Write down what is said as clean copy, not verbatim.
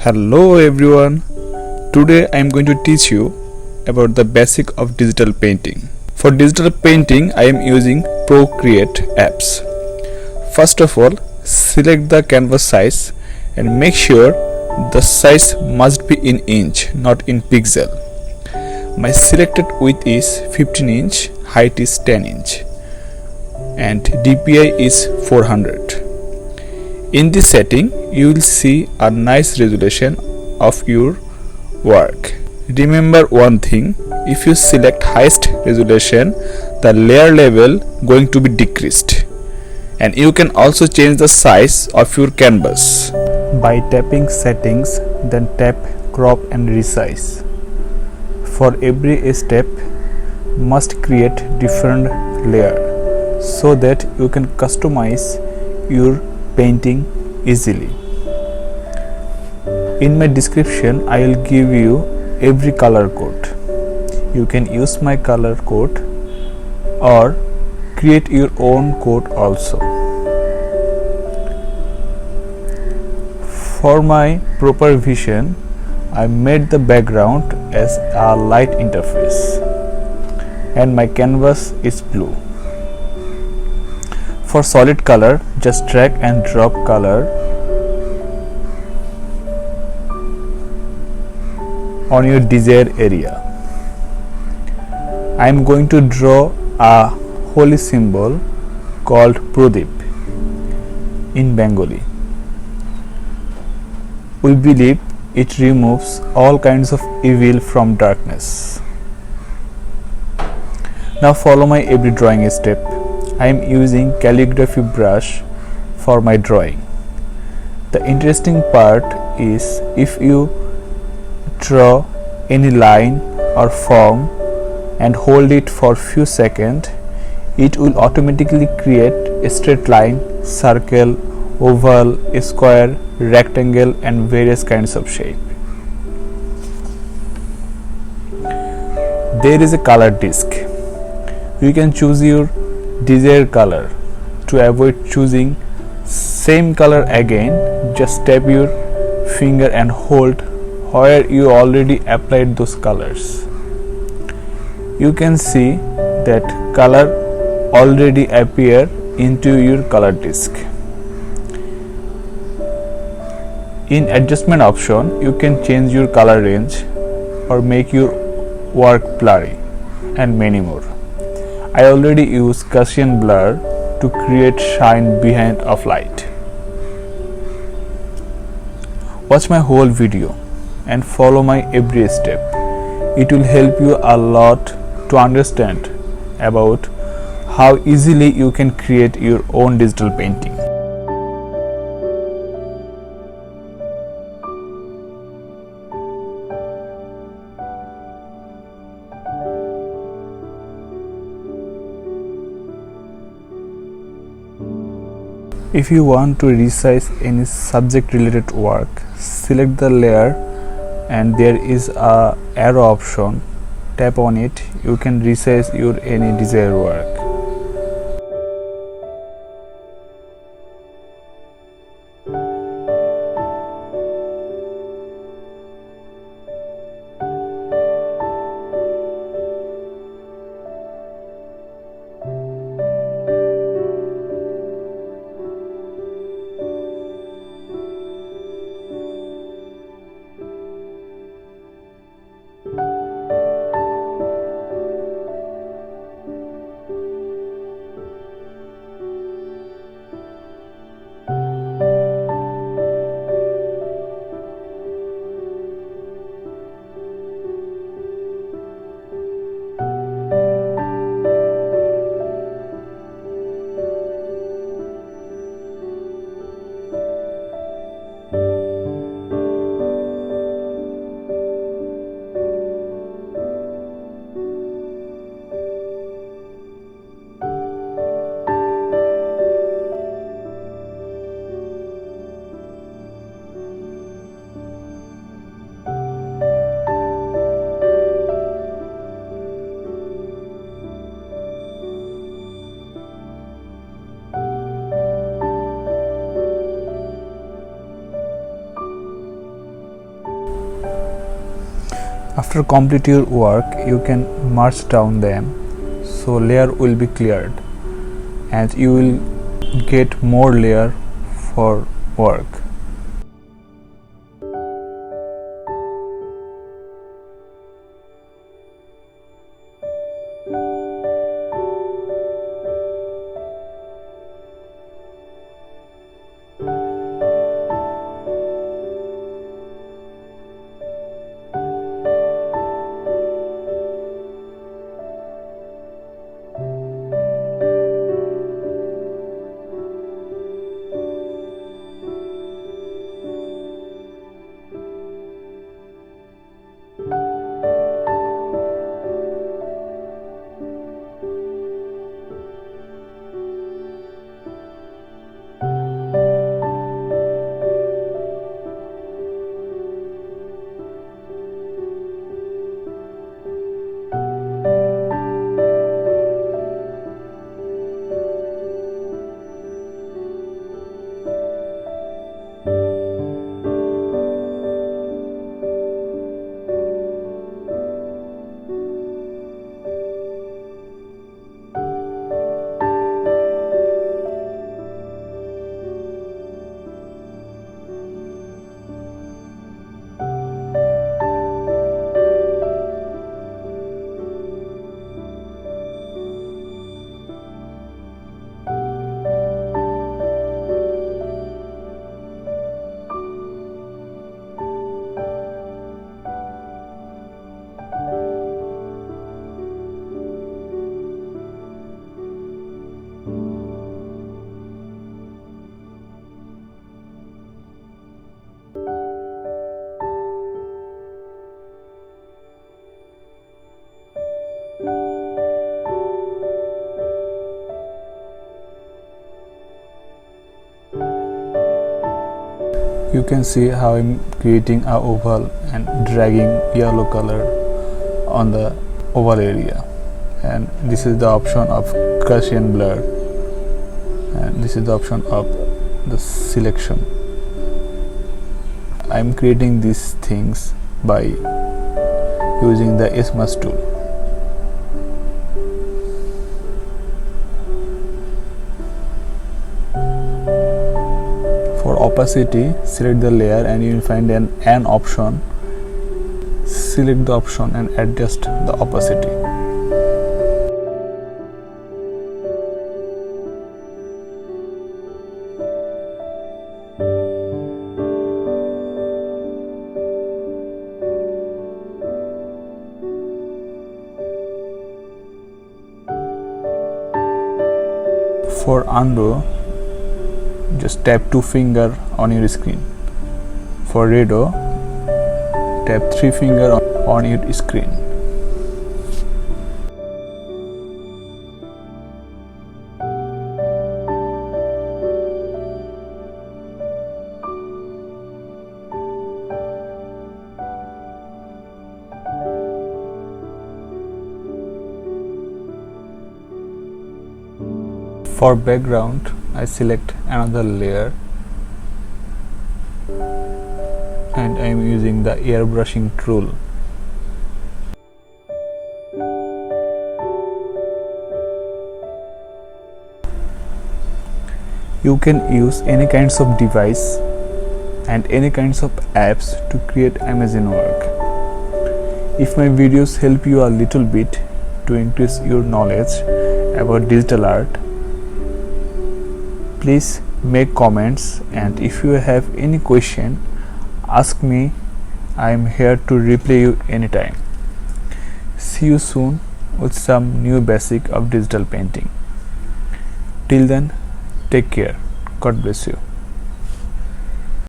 Hello everyone. Today I am going to teach you about the basic of digital painting. For digital painting I am using Procreate apps. First of all, select the canvas size and make sure the size must be in inch, not in pixel. My selected width is 15 inch, height is 10 inch and DPI is 400. In this setting, you will see a nice resolution of your work. Remember one thing, if you select highest resolution, the layer level going to be decreased. And you can also change the size of your canvas by tapping settings, then tap crop and resize. For every step, must create different layer so that you can customize your painting easily. In my description I will give you every color code. You can use my color code or create your own code also. For my proper vision, I made the background as a light interface and my canvas is blue. For solid color, just drag and drop color on your desired area. I am going to draw a holy symbol called Pradip in Bengali. We believe it removes all kinds of evil from darkness. Now follow my every drawing step. I am using calligraphy brush for my drawing. The interesting part is if you draw any line or form and hold it for few seconds, it will automatically create a straight line, circle, oval, square, rectangle and various kinds of shape. There is a color disc. You can choose your desired color. To avoid choosing same color again, just tap your finger and hold where you already applied those colors. You can see that color already appear into your color disc. In adjustment option, you can change your color range or make your work blurry and many more. I already use Gaussian blur to create shine behind of light. Watch my whole video and follow my every step. It will help you a lot to understand about how easily you can create your own digital painting. If you want to resize any subject related work, select the layer and there is a arrow option. Tap on it, you can resize your any desired work. After complete your work, you can merge down them so layer will be cleared and you will get more layer for work. You can see how I'm creating a oval and dragging yellow color on the oval area, and this is the option of Gaussian blur, and this is the option of the selection. I'm creating these things by using the Smudge tool. For opacity, select the layer and you will find an option. Select the option and adjust the opacity. For undo, just tap 2 finger on your screen. For redo, tap 3 finger on your screen. For background, I select another layer and I am using the airbrushing tool. You can use any kinds of device and any kinds of apps to create amazing work. If my videos help you a little bit to increase your knowledge about digital art, please make comments, and if you have any question, ask me. I am here to reply you anytime. See you soon with some new basic of digital painting. Till then, take care. God bless you.